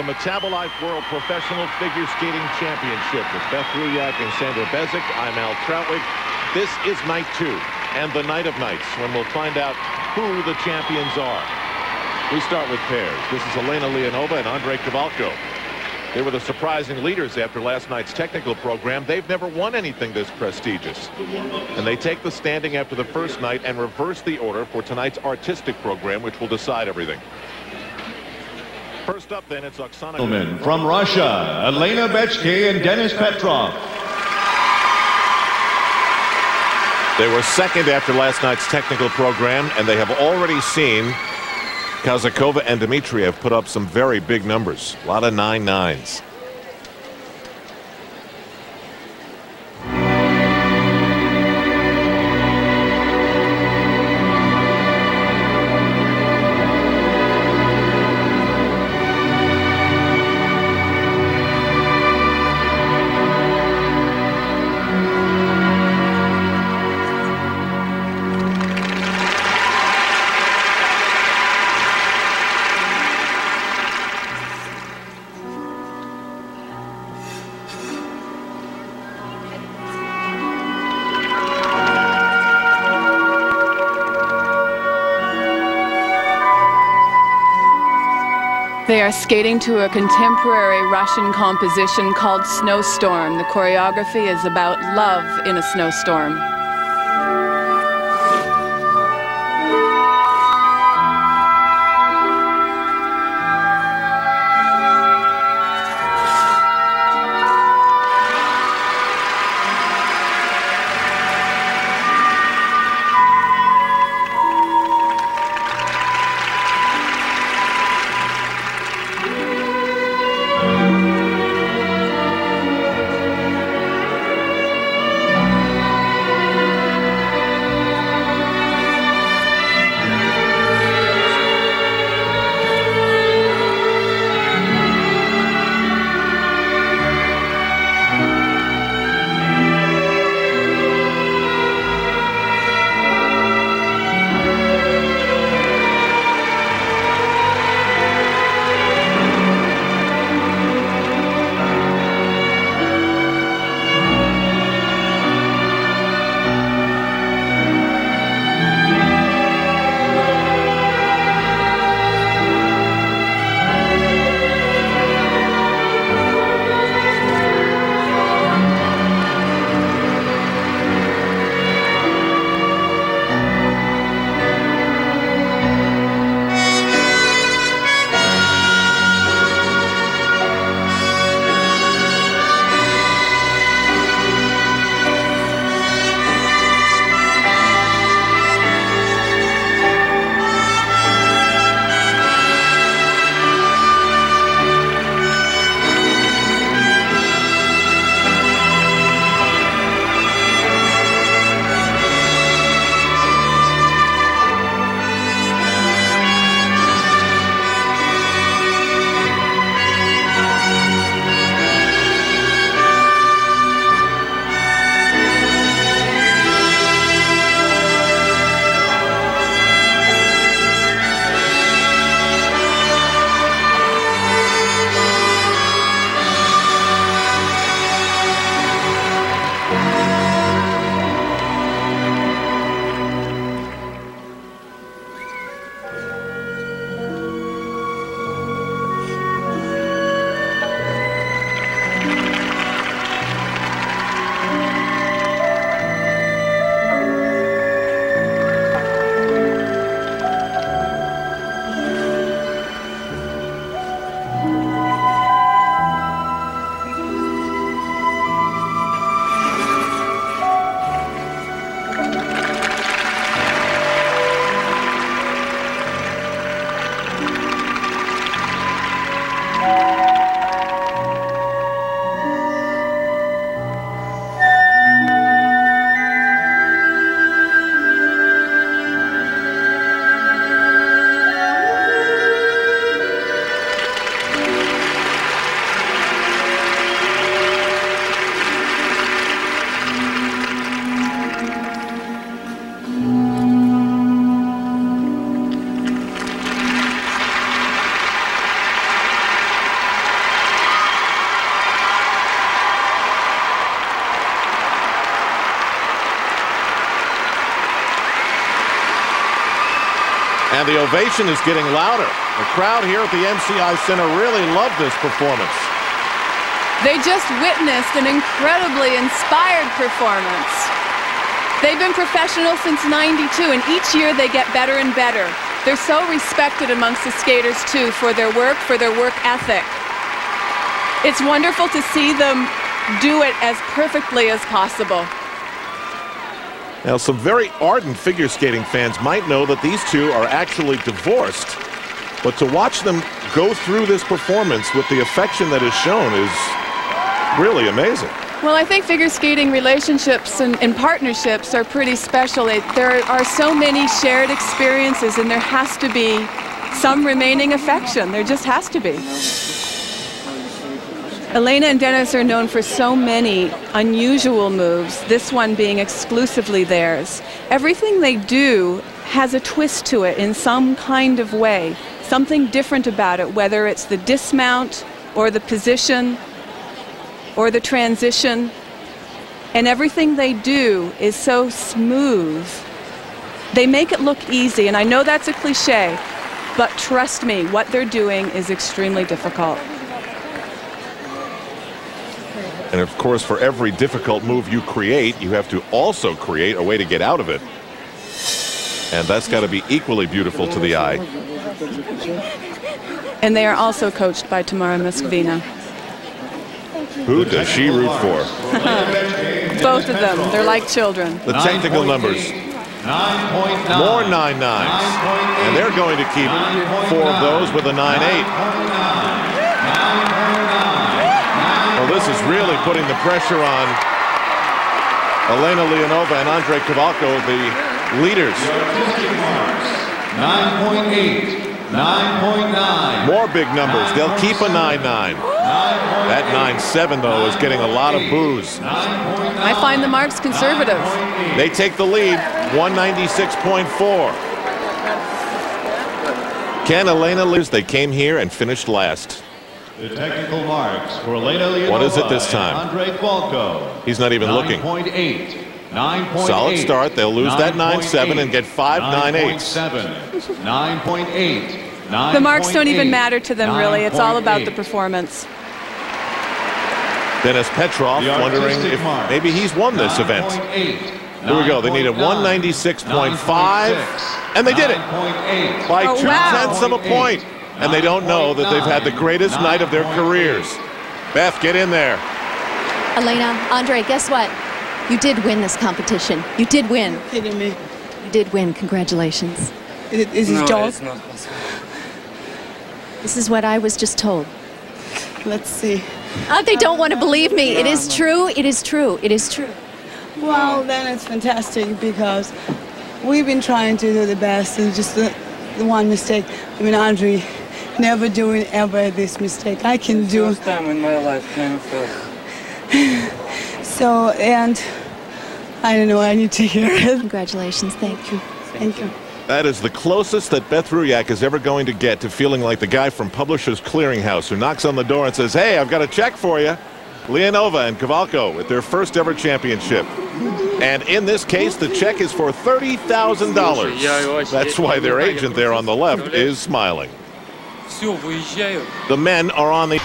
Metabolite World Professional Figure Skating Championship with Beth Ruyak and Sandra Bezic. I'm Al Troutwig. This is night 2 and the night of nights when we'll find out who the champions are. We start with pairs. This is Elena Leonova and Andrei Kavalko. They were the surprising leaders after last night's technical program. They've never won anything this prestigious. And they take the standing after the first night and reverse the order for tonight's artistic program, which will decide everything. First up, then, it's Oksana. From Russia, Elena Bechke and Denis Petrov. They were second after last night's technical program, and they have already seen Kazakova and Dmitriev put up some very big numbers. A lot of 9-9s. They are skating to a contemporary Russian composition called Snowstorm. The choreography is about love in a snowstorm. And the ovation is getting louder. The crowd here at the MCI Center really loved this performance. They just witnessed an incredibly inspired performance. They've been professional since '92, and each year they get better and better. They're so respected amongst the skaters, too, for their work ethic. It's wonderful to see them do it as perfectly as possible. Now, some very ardent figure skating fans might know that these two are actually divorced, but to watch them go through this performance with the affection that is shown is really amazing. Well, I think figure skating relationships and partnerships are pretty special. There are so many shared experiences, and there has to be some remaining affection. There just has to be. Elena and Denis are known for so many unusual moves, this one being exclusively theirs. Everything they do has a twist to it in some kind of way, something different about it, whether it's the dismount or the position or the transition. And everything they do is so smooth. They make it look easy, and I know that's a cliche, but trust me, what they're doing is extremely difficult. And of course, for every difficult move you create, you have to also create a way to get out of it. And that's got to be equally beautiful to the eye. And they are also coached by Tamara Muscovina. Who does she root for? Both of them. They're like children. The technical numbers. 9.9. More 9.9s. And they're going to keep 4 of those with a 9.8. Well, this is really putting the pressure on Elena Leonova and Andrei Kavalko, the leaders. 9.8. 9.9. More big numbers. They'll keep a 9.9. That 9.7, though, is getting a lot of boos. I find the marks conservative. They take the lead, 196.4. Can Elena lose? They came here and finished last. The technical marks for Elena Leonova. What is it this time? Andrei Kavalko. He's not even looking. 9.8. 9.8. Solid start. They'll lose that 9.7 and get 5 9.8s. 9.8. The marks don't even matter to them, really. It's all about the performance. Denis Petrov wondering if maybe he's won this event. Here we go. They need a 196.5, and they did it by 0.2 of a point. And they don't know that they've had the greatest night of their careers. Beth, get in there. Elena, Andre, guess what? You did win this competition. You did win. You're kidding me. You did win. Congratulations. Is this job? It's not possible. This is what I was just told. Let's see. They don't want to believe me. It is true. It is true. It is true. Well, then it's fantastic because we've been trying to do the best, and just the one mistake. I mean, Andre never doing ever this mistake. I can do. First time in my life, kind of felt. So, and I don't know. I need to hear it. Congratulations. Thank you. Thank you. That is the closest that Beth Ruyak is ever going to get to feeling like the guy from Publishers Clearinghouse who knocks on the door and says, "Hey, I've got a check for you." Leonova and Kavalko with their first ever championship. And in this case, the check is for $30,000. That's why their agent there on the left is smiling. The men are on the